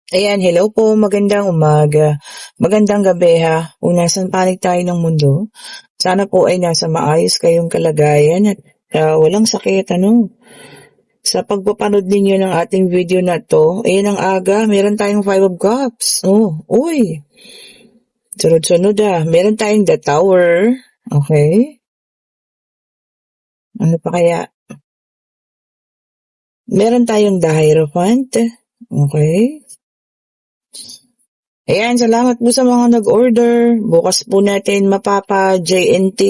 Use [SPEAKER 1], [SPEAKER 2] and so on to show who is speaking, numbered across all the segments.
[SPEAKER 1] Ayan, hello po, magandang umaga. Magandang gabi ha. Kung nasan panig tayo ng mundo, sana po ay nasa maayos kayong kalagayan at walang sakit, ano. Sa pagpapanood ninyo ng ating video na to, ayan ang aga, meron tayong Five of Cups. Oh, uy, sunod-sunod Meron tayong The Tower. Okay. Ano pa kaya? Meron tayong The Hierophant. Okay. Ayan, salamat po sa mga nag-order. Bukas po natin mapapa-JNT.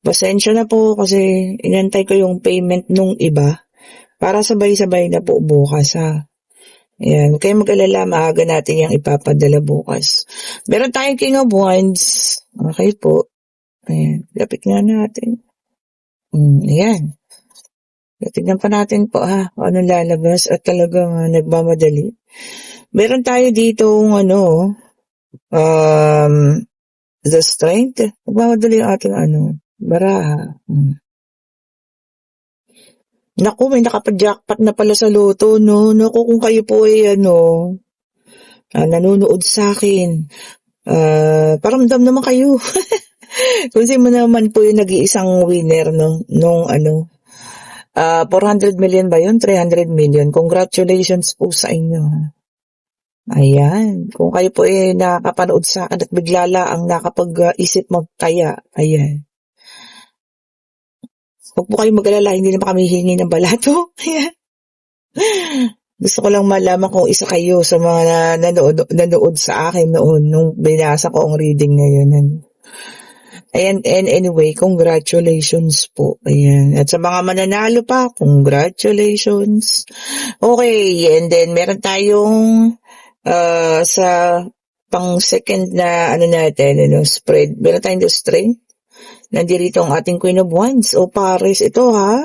[SPEAKER 1] Pasensya na po kasi inantay ko yung payment nung iba para sabay-sabay na po bukas ha. Ayan, huwag kayong mag-alala, maaga natin yung ipapadala bukas. Meron tayong King of Wands. Okay po. Ayan, lapit nga natin. Ayan. Tignan pa natin po ha, kung anong lalabas at talagang nagmamadali. Meron tayo ditong the Strength. Nagmamadali yung ating baraha. Naku, may nakapa-jackpot na pala sa loto, no? Naku, kung kayo po ay nanonood sa akin, paramdam naman kayo. Kung sino naman po yung nag-iisang winner, no? Nung 400 million ba yun? 300 million. Congratulations po sa inyo. Ayan. Kung kayo po ay nakapanood sa akin at bigla ang nakapag-isip magtaya. Ayan. Huwag po kayong mag-alala, hindi naman kami hihingi ng balato. Ayan. Gusto ko lang malaman kung isa kayo sa mga nanood sa akin noon nung binasa ko ang reading ngayon. Ayan, and anyway, congratulations po. Ayan. At sa mga mananalo pa, congratulations. Okay, and then meron tayong sa pang second na spread. Meron tayong the strength. Nandirito ang ating Queen of Wands. O Paris, ito ha.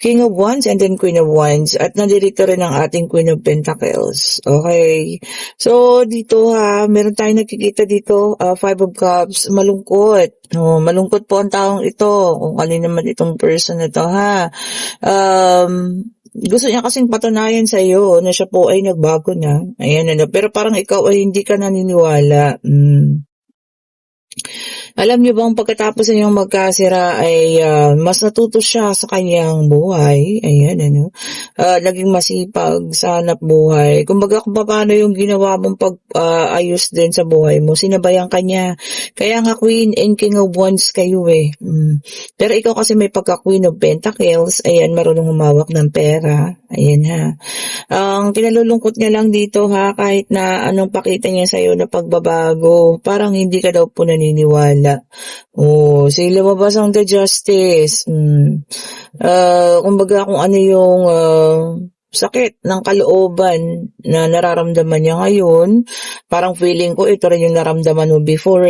[SPEAKER 1] King of Wands and then Queen of Wands. At nandirito rin ang ating Queen of Pentacles. Okay. So, dito meron tayong nakikita dito, Five of Cups, malungkot. Malungkot po ang taong ito. Kung alin naman itong person na ito gusto niya kasing patunayan sa iyo na siya po ay nagbago na. Ayan pero parang ikaw ay hindi ka naniniwala. Alam niyo bang pagkatapos niyang magkasira ay mas natuto siya sa kanyang buhay. Ayan, naging masipag sa hanap buhay. Kumbaga kung paano yung ginawa mong pag-ayos din sa buhay mo, sinabayan ka niya. Kaya nga Queen and King of Wands kayo Pero ikaw kasi may pagka-Queen of Pentacles, ayan, marunong humawak ng pera. Ayan Ang kinalulungkot niya lang dito kahit na anong pakita niya sa'yo na pagbabago, parang hindi ka daw po naniniwala. Sige, lumabas ang The Justice. Kumbaga kung ano yung sakit ng kalooban na nararamdaman niya ngayon, parang feeling ko ito rin yung naramdaman mo before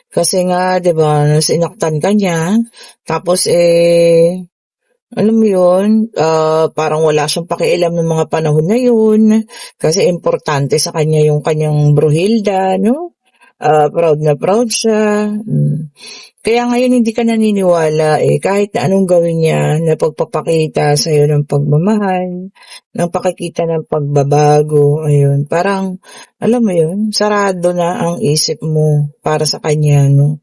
[SPEAKER 1] Kasi nga, 'di ba, sinaktan ka niya, tapos alam mo yun, parang wala siyang pakialam ng mga panahon na yun, kasi importante sa kanya yung kanyang Bruhilda, no? Proud na proud siya. Kaya ngayon hindi ka naniniwala kahit na anong gawin niya na pagpapakita sa iyo ng pagmamahal, ng pakikita ng pagbabago, ayun. Parang, alam mo yun, sarado na ang isip mo para sa kanya, no?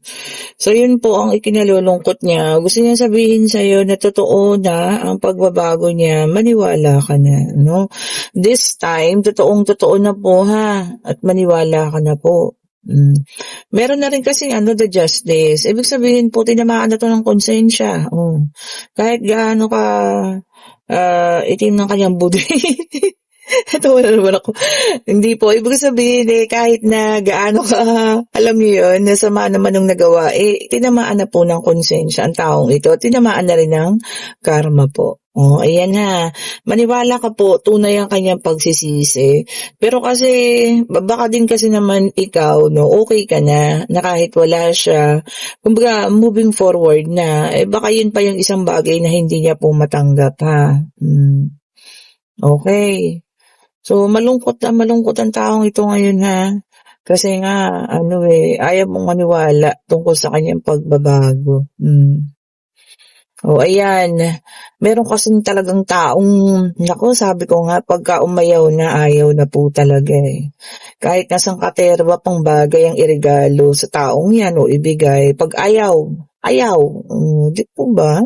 [SPEAKER 1] So, yun po ang ikinalulungkot niya. Gusto niya sabihin sa iyo na totoo na ang pagbabago niya, maniwala ka na, no? This time, totoong-totoo na po at maniwala ka na po. Meron na rin kasing the justice. Ibig sabihin po, tinamaan na to ng konsensya. Kahit gaano ka itim ng kanyang budi. Tawa na naman ako. Hindi po. Ibig sabihin kahit na gaano ka, alam niyo yun, nasama naman ng nagawa, tinamaan na po ng konsensya ang taong ito. Tinamaan na rin ng karma po. Ayan maniwala ka po, tunay ang kanyang pagsisisi. Pero kasi, baka din kasi naman ikaw, no, okay ka na kahit wala siya. Kumbaga, moving forward na, baka yun pa yung isang bagay na hindi niya po matanggap, Okay. So, malungkot ang taong ito ngayon Kasi nga, ayaw mong maniwala tungkol sa kanyang pagbabago. Oh, ayan. Meron kasing talagang taong, naku, sabi ko nga, pagka umayaw na, ayaw na po talaga eh. Kahit nasang katerba pang bagay ang iregalo sa taong yan o ibigay, pag ayaw, ayaw. Di po ba?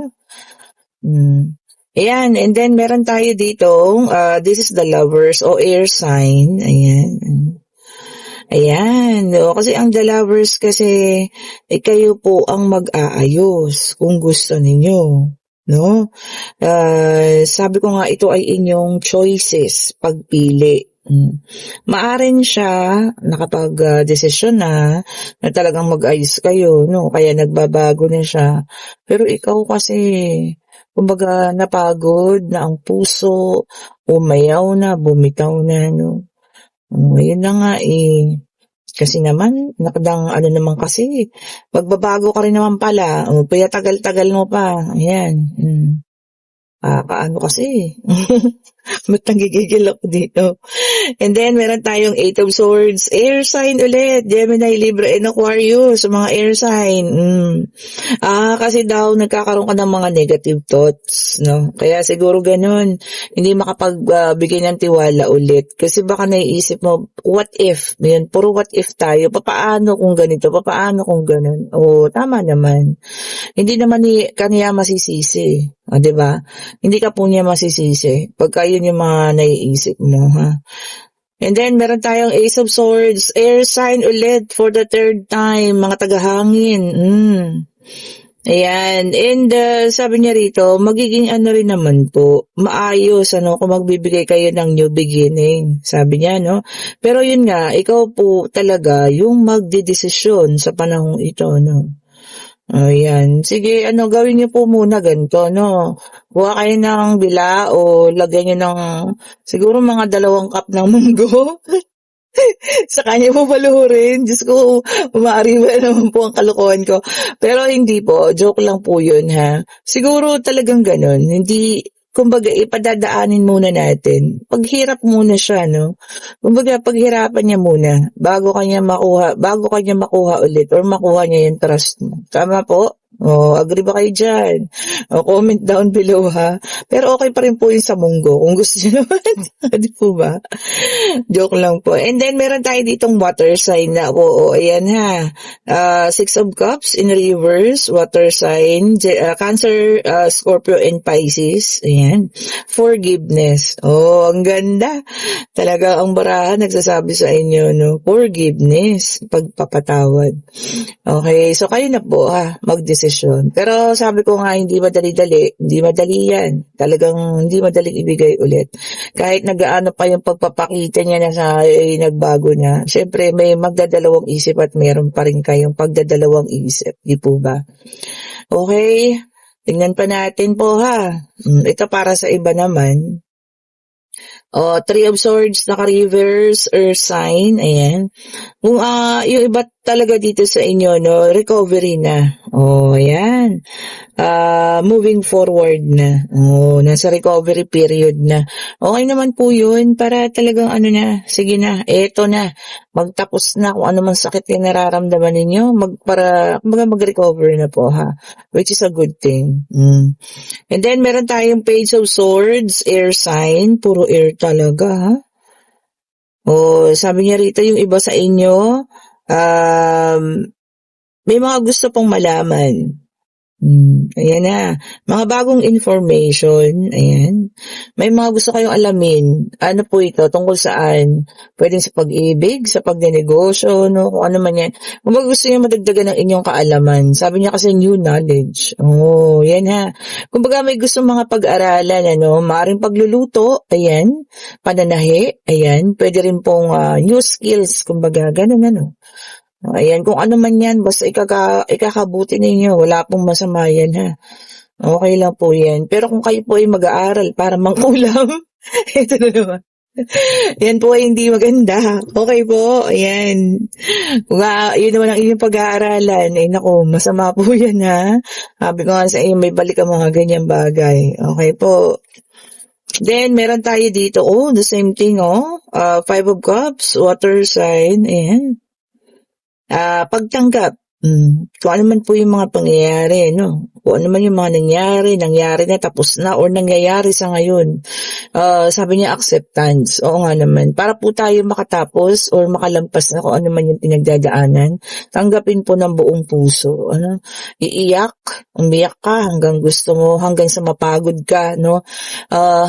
[SPEAKER 1] Hmm. Ayan, and then meron tayo dito, this is the lovers o air sign. Ayan. Ayan, o, kasi ang the lovers kasi, kayo po ang mag-aayos kung gusto ninyo. No? Sabi ko nga ito ay inyong choices, pagpili. Maaring siya nakapag-desisyon na talagang mag-ayos kayo, no? Kaya nagbabago na siya. Pero ikaw kasi, kumbaga napagod na ang puso, umayaw na, bumitaw na, no? Yun na nga eh. Kasi naman, nakadang ano naman kasi, magbabago ka rin naman pala. Kaya tagal-tagal mo pa. Ayan. Kaano kasi. Ba't nagigigil ako dito? And then, meron tayong Eight of Swords. Air sign ulit. Gemini, Libra, and Aquarius. Mga air sign. Kasi daw, nagkakaroon ka ng mga negative thoughts, no? Kaya siguro ganun. Hindi makapagbigay ng tiwala ulit. Kasi baka naiisip mo, what if? Yan, puro what if tayo. Papaano kung ganito? Papaano kung ganun? Tama naman. Hindi naman kaniya masisisi. 'Di ba? Hindi ka po niya masisisi. Pagka yun yung mga naiisip mo, ha? And then, meron tayong Ace of Swords. Air sign ulit for the third time. Mga tagahangin. Ayan. And sabi niya rito, magiging ano rin naman po, maayos, kung magbibigay kayo ng new beginning. Sabi niya, no? Pero yun nga, ikaw po talaga yung magdidesisyon sa panahong ito, no? Ayan. Sige, gawin niyo po muna ganito, no? Kuha kayo ng bila o lagyan niyo ng siguro mga 2 cup ng munggo. Sa kanya po paluhurin. Diyos ko, umaariwa naman po ang kalokohan ko. Pero hindi po, joke lang po yun, ha? Siguro talagang ganun. Hindi, kumbaga, ipadadaanin muna natin. Paghirap muna siya, no? Kumbaga, paghirapan niya muna bago kanya makuha ulit or makuha niya yung trust mo. Tama po? Agree ba kayo dyan? Comment down below, ha? Pero okay pa rin po yung sa munggo kung gusto niyo naman. Di po ba? Joke lang po. And then, meron tayo ditong water sign na po. Ayan ha. Six of Cups in reverse, water sign, Cancer, Scorpio, and Pisces. Ayan. Forgiveness. Ang ganda. Talaga ang barahan nagsasabi sa inyo, no? Forgiveness. Pagpapatawad. Okay. So, kayo na po ha. Magdesisyon. Pero sabi ko nga, hindi madali-dali. Hindi madali yan. Talagang hindi madaling ibigay ulit. Kahit nag-aano pa yung pagpapakita niya na nagbago na. Siyempre, may magdadalawang isip at meron pa rin kayong pagdadalawang isip. Di po ba? Okay. Tingnan pa natin po ha. Ito para sa iba naman. Three of Swords, naka-reverse, Earth sign, ayan. Kung yung iba talaga dito sa inyo, no, recovery na. Ayan. Moving forward na. Nasa recovery period na. Okay naman po yun para talagang sige na, eto na. Magtapos na kung ano man sakit yung nararamdaman ninyo, mag-recover na po ha. Which is a good thing. And then meron tayong Page of Swords, air sign, puro air talaga ha. Sabi niya rito yung iba sa inyo, may mga gusto pong malaman. Ayan na. Mga bagong information. Ayan. May mga gusto kayong alamin. Ano po ito? Tungkol saan? Pwedeng sa pag-ibig, sa pagnenegosyo, no? Kung ano man yan. Kung gusto niyo madagdagan ng inyong kaalaman. Sabi niya kasi new knowledge. Yan ha. Kung baga may gusto mga pag-aralan, maaaring pagluluto. Ayan. Pananahi. Ayan. Pwede rin pong new skills. Kung baga, ganun. Ayan, kung ano man yan, basta ikakabuti ninyo, wala pong masama yan ha. Okay lang po yan. Pero kung kayo po ay mag-aaral para mangkulam, ito na naman. Yan po ay hindi maganda. Okay po, ayan. Kung yun naman ang inyong pag-aaralan, naku, masama po yan ha. Sabi ko nga sa inyo, may balik ang mga ganyang bagay. Okay po. Then, meron tayo dito, the same thing, Five of Cups, water sign, ayan. Pagtanggap. Kung ano man po yung mga pangyayari 'no, kung ano man yung mga nangyari na, tapos na or nangyayari sa ngayon. Sabi niya acceptance, oo nga naman. Para po tayo makatapos or makalampas na kung ano man yung pinagdadaanan, tanggapin po ng buong puso, ano. Umiyak ka hanggang gusto mo, hanggang sa mapagod ka 'no,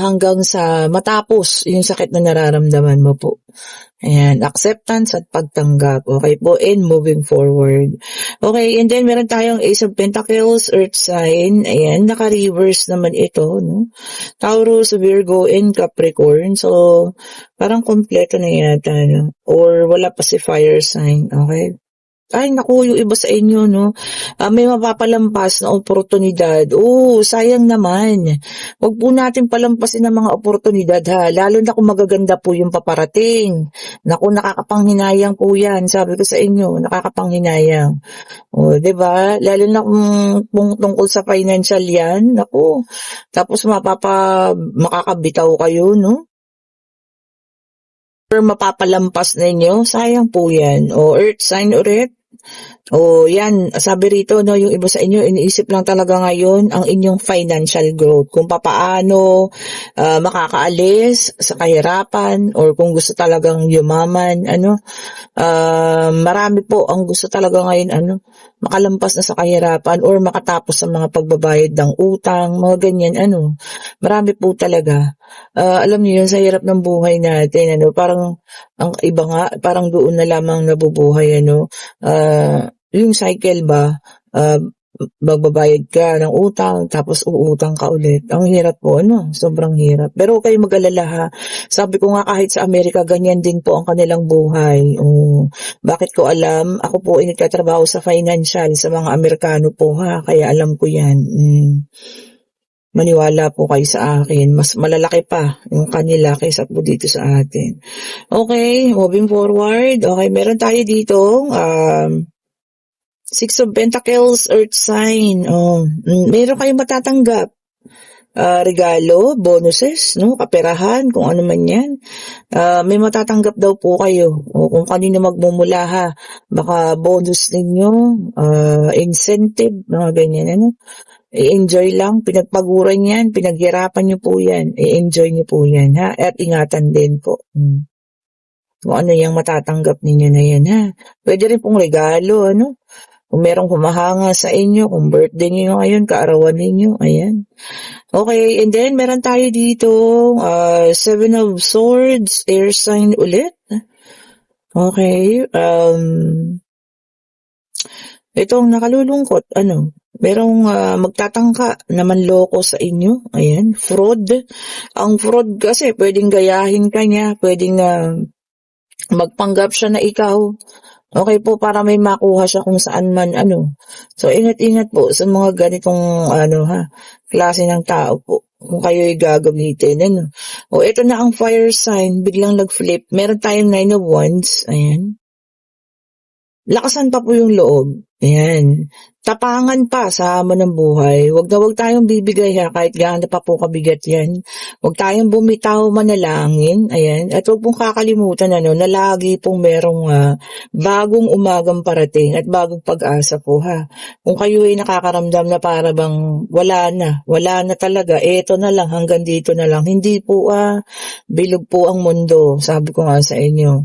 [SPEAKER 1] hanggang sa matapos yung sakit na nararamdaman mo po. Ayan, acceptance at pagtanggap, okey po, and moving forward. Okay, and then meron tayong Ace of Pentacles, Earth sign, ayan, naka-reverse naman ito 'no. Taurus, Virgo, and Capricorn. So, parang kumpleto na yata 'no, or wala pa si fire sign, okay. Ay naku, yung iba sa inyo 'no, may mapapalampas na oportunidad. Sayang naman. Wag po natin palampasin ang mga oportunidad ha, lalo na kung magaganda po yung paparating. Naku, nakakapanghinayang po yan, sabi ko sa inyo, nakakapanghinayang. 'Di ba? Lalo na kung tungkol sa financial yan, naku, tapos makakabitaw kayo 'no, or mapapalampas ninyo, sayang po yan. Earth sign ulit. Yan, sabi rito 'no, yung iba sa inyo iniisip lang talaga ngayon ang inyong financial growth, kung papaano, makakaalis sa kahirapan or kung gusto talagang yumaman ano. Marami po ang gusto talaga ngayon ano, makalampas na sa kahirapan or makatapos sa mga pagbabayad ng utang, mga ganyan ano. Marami po talaga. Alam niyo yun, sa hirap ng buhay natin ano, parang ang iba nga parang doon na lamang nabubuhay ano. Yung cycle ba, magbabayad ka ng utang tapos uutang ka ulit. Ang hirap po ano, sobrang hirap. Pero huwag kayong mag-alala ha. Sabi ko nga kahit sa Amerika ganyan din po ang kanilang buhay. Bakit ko alam? Ako po ay nagtatrabaho sa financial sa mga Amerikano po ha, kaya alam ko 'yan. Maniwala po kayo sa akin, mas malalaki pa yung kanila kaysa po dito sa atin. Okay, moving forward. Okay, meron tayo ditong Six of Pentacles, Earth sign. Meron kayong matatanggap. Regalo, bonuses, no, kaperahan, kung ano man yan. May matatanggap daw po kayo. O kung kanino magmumula ha. Baka bonus ninyo, incentive, mga ganyan, ano. I-enjoy lang, pinagpaguran yan, pinaghirapan nyo po yan. I-enjoy nyo po yan, ha. At ingatan din po. Kung ano yung matatanggap ninyo na yan, ha. Pwede rin pong regalo, ano. Kung merong humahanga sa inyo, kung birthday niyo ngayon, kaarawan ninyo, ayan. Okay, and then meron tayo dito, Seven of Swords, air sign ulit. Okay, itong nakalulungkot, ano, merong magtatangka na manloko sa inyo, ayan, fraud. Ang fraud kasi, pwedeng gayahin ka niya, pwedeng magpanggap siya na ikaw. Okay po, para may makuha siya kung saan man ano. So ingat-ingat po sa mga ganitong ano ha, klase ng tao po kung kayo'y gagamitin ano. Ito na ang fire sign, biglang nag-flip. Meron tayong 9 of Wands, ayan. Lakasan pa po yung loob. Ayan. Tapangan pa sa hamon ng buhay. Huwag tayong bibigay ha, kahit gaano pa po kabigat yan. Huwag tayong bumitaw, manalangin. Ayan. At huwag pong kakalimutan ano, na lagi pong merong bagong umagang parating at bagong pag-asa po ha. Kung kayo ay nakakaramdam na para bang wala na talaga, eto na lang, hanggang dito na lang. Hindi po bilog po ang mundo. Sabi ko nga sa inyo.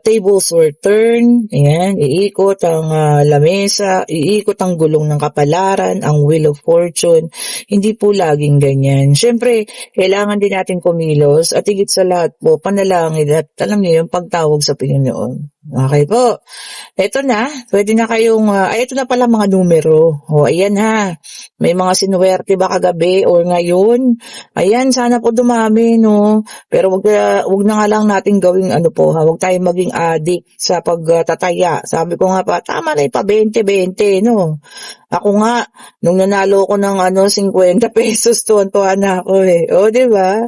[SPEAKER 1] Tables will turn. Ayan. Iikot ang lamesa, iikot ang gulong ng kapalaran, ang wheel of fortune. Hindi po laging ganyan. Siyempre, kailangan din natin kumilos at higit sa lahat po, panalangin at alam niyo yung pagtawag sa Panginoon. Okay po. Ito na, pwede na kayong, ito na pala mga numero. Ayan ha. May mga sinuwerte ba kagabi or ngayon? Ayan, sana po dumami, no? Pero wag na nga lang natin gawing ano po ha, wag tayong maging addict sa pagtataya. Sabi ko nga pa, tama na pa 20-20, no? Ako nga, nung nanalo ko ng 50 pesos, tuwan-tuwa na ako eh. Di ba?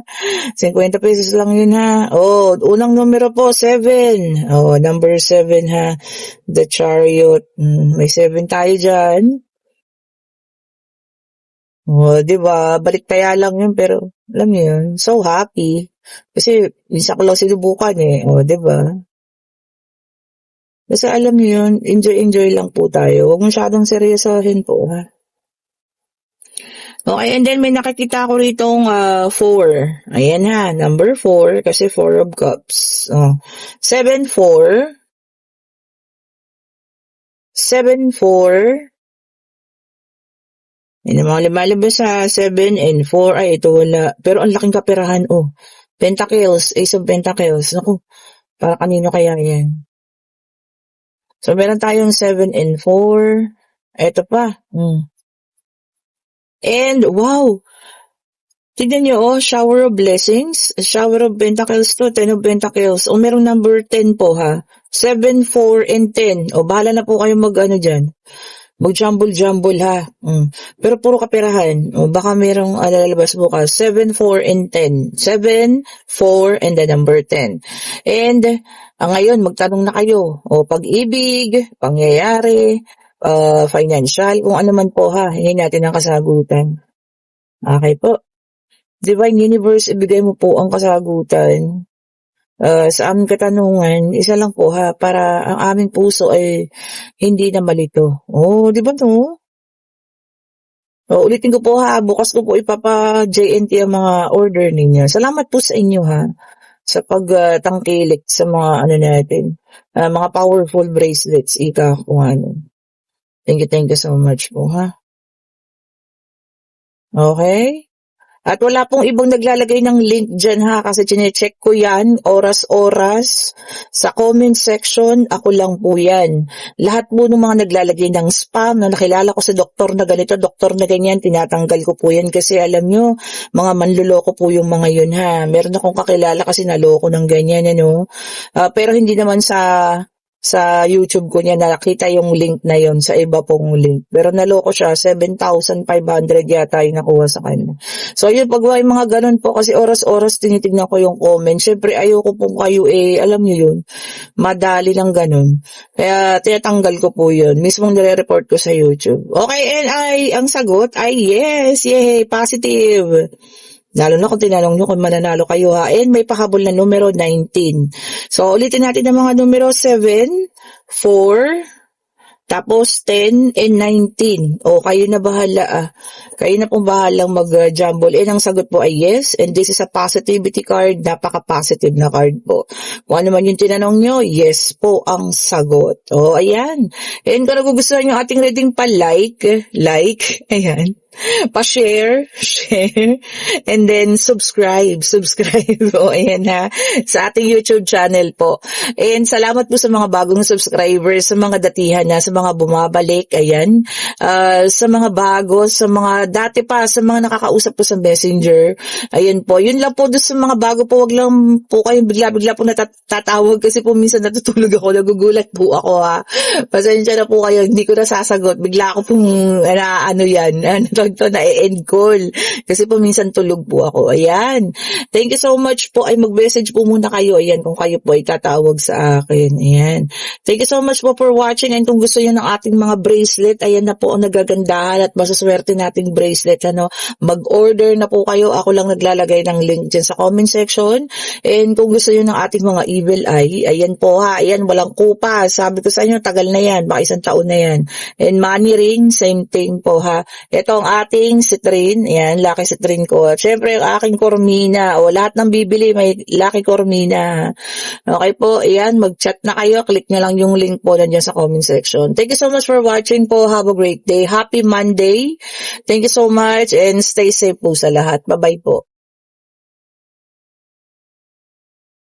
[SPEAKER 1] 50 pesos lang yun ha. Unang numero po, 7. Number 7 ha. The Chariot. May 7 tayo dyan. Di ba? Balik kaya lang yun, pero alam niyo yun, so happy. Kasi minsan ko lang sinubukan eh. Di ba? Basta alam niyo yun, enjoy-enjoy lang po tayo. Huwag masyadong seryosohin po, ha? Okay, and then may nakikita ko ritong 4. Ayan ha, number 4 kasi 4 of cups. 7, 4. 7, 4. Yan ang mga lumalabas sa 7 and 4. Ay, ito wala. Pero ang laking kaperahan, oh. Pentacles, Ace of Pentacles. Naku, para kanino kaya yan? So, meron tayong 7 and 4. Ito pa. And, wow! Tignan nyo, oh, shower of blessings, shower of pentacles to, 10 of pentacles. O, merong number 10 po, ha? 7, 4, and 10. O, bahala na po kayo mag-ano dyan. Mag-jumble-jumble, ha? Pero puro kaperahan. O, baka merong lalabas bukas. 7, 4, and 10. 7, 4, and the number 10. And, ngayon, magtanong na kayo. O, pag-ibig, pangyayari, financial, kung ano man po, ha? Hingin natin ang kasagutan. Okay po. Divine Universe, ibigay mo po ang kasagutan sa aming katanungan. Isa lang po ha, para ang aming puso ay hindi na malito. Oh, di ba no? Ulitin ko po ha, bukas ko po ipapa-JNT ang mga order ninyo. Salamat po sa inyo ha, sa pagtangkilik sa mga ano natin, mga powerful bracelets, ika kung ano. Thank you so much po ha. Okay? At wala pong ibang naglalagay ng link dyan ha, kasi chinecheck ko yan, oras-oras. Sa comment section, ako lang po yan. Lahat po ng mga naglalagay ng spam na nakilala ko sa doktor na ganito, doktor na ganyan, tinatanggal ko po yan kasi alam nyo, mga manluloko po yung mga yun ha. Meron akong kakilala kasi naloko ng ganyan, ano. Pero hindi naman sa YouTube ko niya nakita yung link na yon sa iba pong link. Pero naloko siya, 7,500 yata yung nakuha sa kanya. So yun, pag may mga ganun po, kasi oras-oras tinitignan ko yung comment. Siyempre ayoko pong kayo alam nyo yun, madali lang ganun. Kaya tinatanggal ko po yun. Mismong nire-report ko sa YouTube. Okay, and ang sagot ay yes, yay, positive. Lalo na kung tinanong nyo kung mananalo kayo ha. And may pahabol na numero 19. So, ulitin natin ang mga numero 7, 4, tapos 10 and 19. O, kayo na bahala Kayo na pong bahalang mag-jumble. And ang sagot po ay yes. And this is a positivity card. Napaka-positive na card po. Kung ano man yung tinanong nyo, yes po ang sagot. O, ayan. And kung nagugustuhan nyo ating reading like, ayan. Pa-share, share, and then subscribe. O, ayan ha, sa ating YouTube channel po. And salamat po sa mga bagong subscribers, sa mga datihan na, sa mga bumabalik, ayan. Sa mga bago, sa mga dati pa, sa mga nakakausap po sa Messenger, ayan po. Yun lang po doon sa mga bago po, wag lang po kayong bigla-bigla po natatawag kasi po minsan natutulog ako, nagugulat po ako ha. Pasensya na po kayo, hindi ko nasasagot. Bigla ako pong na-end call. Kasi po minsan tulog po ako. Ayan. Thank you so much po. Ay mag-message po muna kayo. Ayan, kung kayo po ay tatawag sa akin. Ayan. Thank you so much po for watching. And kung gusto nyo ng ating mga bracelet, ayan na po ang nagagandahan at masaswerte nating bracelet. Mag-order na po kayo. Ako lang naglalagay ng link dyan sa comment section. And kung gusto nyo ng ating mga evil eye, ayan po ha. Ayan, walang kupa. Sabi ko sa inyo, tagal na yan. Baka 1 taon na yan. And money ring, same thing po ha. Ito ang ating citrine, ayan, Lucky Citrine ko. At syempre, ang aking Cormina, lahat ng bibili may Lucky Cormina. Okay po, ayan, mag-chat na kayo, click nyo lang yung link po nandiyan sa comment section. Thank you so much for watching po, have a great day, happy Monday, thank you so much, and stay safe po sa lahat, bye bye po.